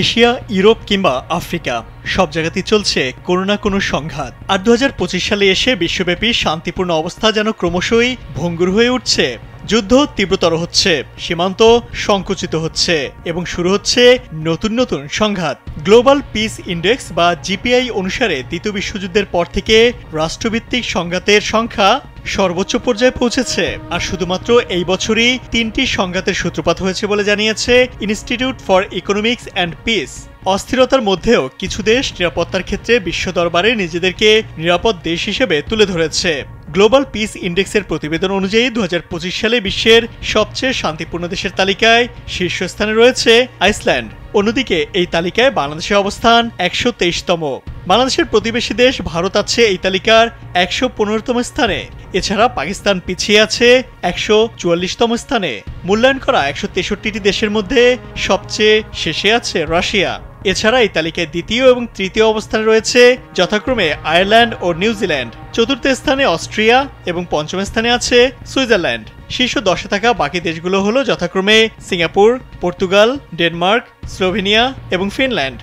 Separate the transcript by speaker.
Speaker 1: Asia, Europe কিংবা Africa সব জায়গাতেই চলছে কোনো না কোনো সংঘাত। আর 2025 সালে এসে বিশ্বব্যাপী শান্তিপূর্ণ অবস্থা যেন ক্রমশই ভঙ্গুর হয়ে উঠছে। যুদ্ধ তীব্রতর হচ্ছে, সীমান্ত সংকুচিত হচ্ছে এবং শুরু হচ্ছে নতুন নতুন সংঘাত। গ্লোবাল পিস ইন্ডেক্স বা জিপিআই অনুসারে দ্বিতীয় বিশ্বযুদ্ধের পর থেকে রাষ্ট্রভিত্তিক সংঘাতের সংখ্যা সর্বোচ্চ পর্যায়ে পৌঁছেছে। আর শুধুমাত্র এই বছরই 3টি সংঘাতের সূত্রপাত হয়েছে বলে জানিয়েছে institute for economics and piece. অস্থিরতার মধ্যেও কিছু দেশ নিরাপত্তার ক্ষেত্রে বিশ্ব দরবারে নিজেদেরকে নিরাপদ দেশ হিসেবে তুলে ধরেছে। গ্লোবাল পিস ইন্ডেক্সের প্রতিবেদন অনুযায়ী 2025 সালে বিশ্বের সবচেয়ে শান্তিপূর্ণ দেশের তালিকায় শীর্ষস্থানে রয়েছে আইসল্যান্ড। অন্যদিকে এই তালিকায় বাংলাদেশের অবস্থান 123তম। বাংলাদেশের প্রতিবেশী দেশ ভারত আছে এই তালিকার 115তম স্থানে। এছাড়া পাকিস্তান পিছিয়ে আছে 144তম স্থানে। মূল্যায়ন করা 163টি দেশের মধ্যে সবচেয়ে শেষে আছে রাশিয়া। এছাড়া এই তালিকায় দ্বিতীয় এবং তৃতীয় অবস্থানে রয়েছে যথাক্রমে আয়ারল্যান্ড ও নিউজিল্যান্ড। চতুর্থ স্থানে অস্ট্রিয়া এবং পঞ্চম স্থানে আছে সুইজারল্যান্ড। শীর্ষ 10-এ থাকা বাকি দেশগুলো হলো যথাক্রমে সিঙ্গাপুর, পর্তুগাল, ডেনমার্ক, স্লোভেনিয়া এবং ফিনল্যান্ড।